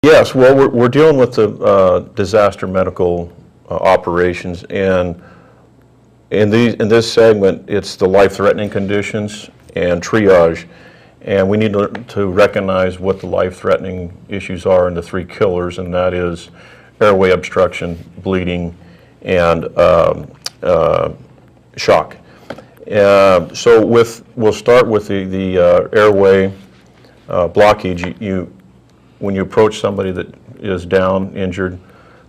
Yes, well, we're dealing with the disaster medical operations, and in this segment, it's the life-threatening conditions and triage, and we need to recognize what the life-threatening issues are and the three killers, and that is airway obstruction, bleeding, and shock. So we'll start with the airway blockage. When you approach somebody that is down, injured,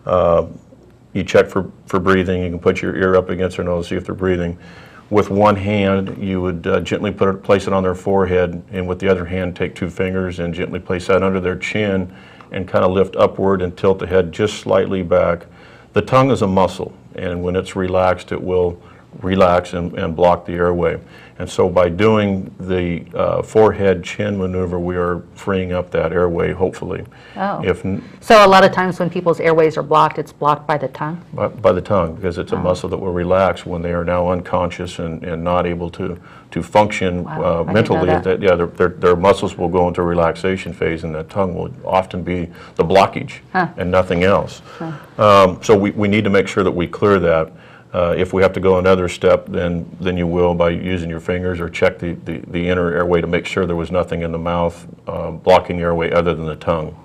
you check for breathing. You can put your ear up against their nose, see if they're breathing. With one hand, you would gently place it on their forehead, and with the other hand, take two fingers and gently place that under their chin and kind of lift upward and tilt the head just slightly back. The tongue is a muscle, and when it's relaxed, it will relax and block the airway. And so by doing the forehead chin maneuver, we are freeing up that airway, hopefully. Oh. So a lot of times when people's airways are blocked, it's blocked by the tongue? By the tongue, because it's a muscle that will relax when they are now unconscious and not able to function mentally. Their muscles will go into a relaxation phase, and that tongue will often be the blockage and nothing else. So we need to make sure that we clear that. If we have to go another step, then you will by using your fingers, or check the inner airway to make sure there was nothing in the mouth blocking the airway other than the tongue.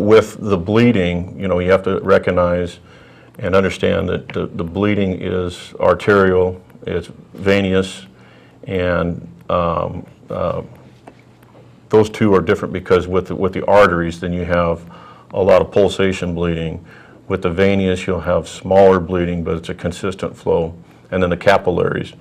With the bleeding, you have to recognize and understand that the bleeding is arterial, it's venous, and those two are different because with the arteries, then you have a lot of pulsation bleeding. With the venous, you'll have smaller bleeding, but it's a consistent flow. And then the capillaries.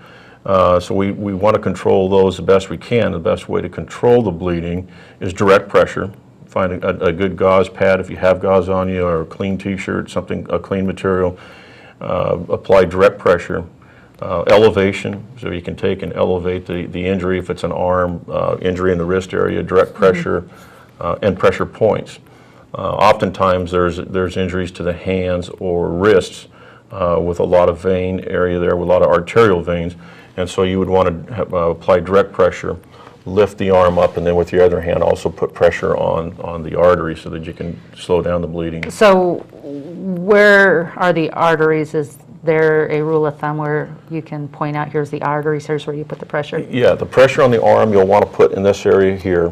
So we want to control those the best we can. The best way to control the bleeding is direct pressure. Find a good gauze pad if you have gauze on you, or a clean t-shirt, a clean material. Apply direct pressure. Elevation, so you can take and elevate the injury if it's an arm, injury in the wrist area, direct pressure, and pressure points. Oftentimes there's injuries to the hands or wrists with a lot of vein area there, with a lot of arterial veins, and so you would want to apply direct pressure, lift the arm up, and then with your other hand also put pressure on the artery so that you can slow down the bleeding. So where are the arteries? Is there a rule of thumb where you can point out, here's the arteries, here's where you put the pressure? Yeah, the pressure on the arm you'll want to put in this area here.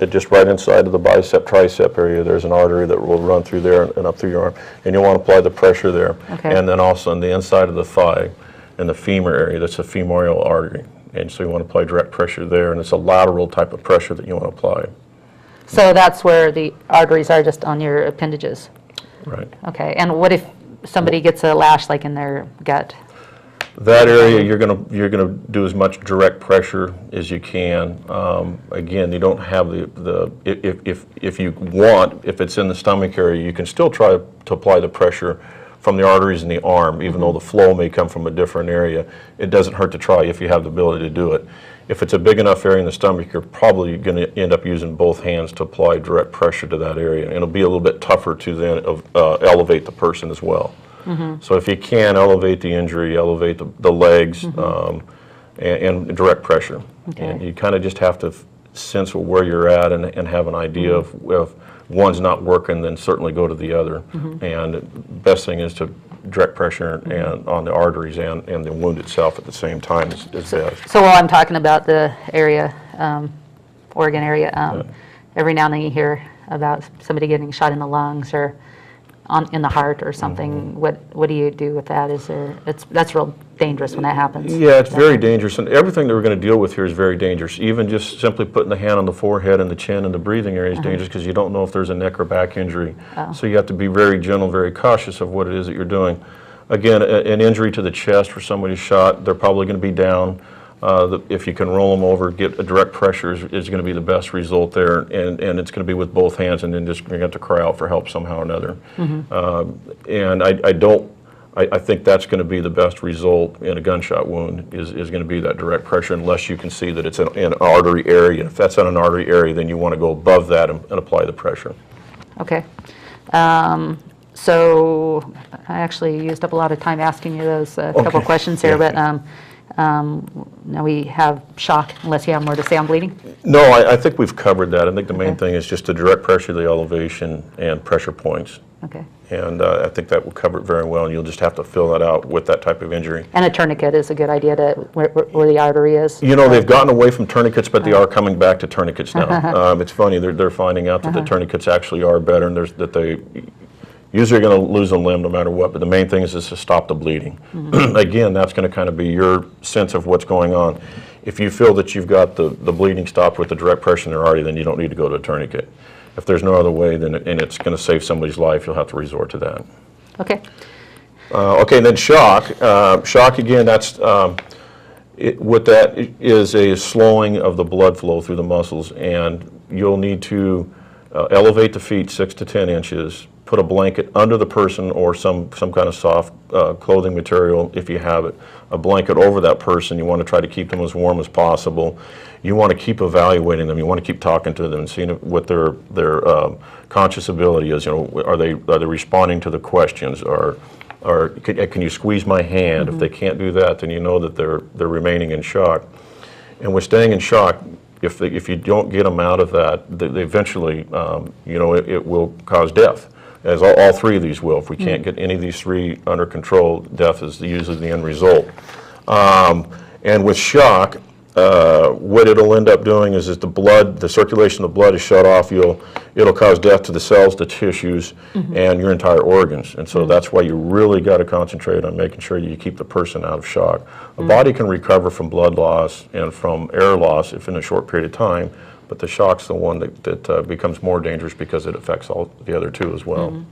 Just right inside of the bicep, tricep area, there's an artery that will run through there and up through your arm, and you'll want to apply the pressure there. And then also on the inside of the thigh and the femur area, that's a femoral artery, and so you want to apply direct pressure there, and it's a lateral type of pressure that you want to apply. So that's where the arteries are, just on your appendages? Right. Okay, and what if somebody gets a lash like in their gut? That area, you're gonna do as much direct pressure as you can. Again, you don't have if you want, if it's in the stomach area, you can still try to apply the pressure from the arteries in the arm, even though the flow may come from a different area. It doesn't hurt to try if you have the ability to do it. If it's a big enough area in the stomach, you're probably going to end up using both hands to apply direct pressure to that area, and it'll be a little bit tougher to then elevate the person as well. So if you can, elevate the injury, elevate the legs, and direct pressure. And you kind of just have to sense where you're at and have an idea of if one's not working, then certainly go to the other. And the best thing is to direct pressure and on the arteries and the wound itself at the same time is best. So while I'm talking about the area, organ area, every now and then you hear about somebody getting shot in the lungs or in the heart or something. What do you do with that? That's real dangerous when that happens. Yeah, it's very dangerous, and everything that we're going to deal with here is very dangerous. Even just simply putting the hand on the forehead and the chin and the breathing area is dangerous because you don't know if there's a neck or back injury. So you have to be very gentle, very cautious of what it is that you're doing. Again, an injury to the chest where somebody's shot, they're probably going to be down. If you can roll them over, get a direct pressure is going to be the best result there, and it's going to be with both hands, and then just you're going to have to cry out for help somehow or another. And I think that's going to be the best result in a gunshot wound is going to be that direct pressure, unless you can see that it's in an artery area. If that's in an artery area, then you want to go above that and apply the pressure. Okay. So I actually used up a lot of time asking you those couple questions here, but Now we have shock, unless you have more to say on bleeding? No, I think we've covered that. I think the main thing is just the direct pressure, the elevation, and pressure points. Okay. And I think that will cover it very well, and you'll just have to fill that out with that type of injury. And a tourniquet is a good idea to where the artery is? You know, they've gotten away from tourniquets, but they are coming back to tourniquets now. It's funny, they're finding out that the tourniquets actually are better, and that they usually are going to lose a limb no matter what, but the main thing is to stop the bleeding. Again, that's going to kind of be your sense of what's going on. If you feel that you've got the bleeding stopped with the direct pressure in their artery, then you don't need to go to a tourniquet. If there's no other way, then and it's going to save somebody's life, you'll have to resort to that. Okay. Okay, and then shock. Shock, again, that's what that is a slowing of the blood flow through the muscles, and you'll need to elevate the feet 6 to 10 inches, put a blanket under the person or some kind of soft clothing material if you have it, a blanket over that person. You want to try to keep them as warm as possible. You want to keep evaluating them. You want to keep talking to them and seeing what their conscious ability is. You know, are they responding to the questions? Or can you squeeze my hand? If they can't do that, then you know that they're remaining in shock. And with staying in shock, if you don't get them out of that, they eventually, you know, it will cause death, as all three of these will. If we can't get any of these three under control, death is usually the end result. And with shock, what it'll end up doing is the circulation of the blood is shut off. It'll cause death to the cells, the tissues, and your entire organs. And so that's why you really got to concentrate on making sure you keep the person out of shock. A body can recover from blood loss and from air loss if in a short period of time, but the shock's the one that becomes more dangerous because it affects all the other two as well.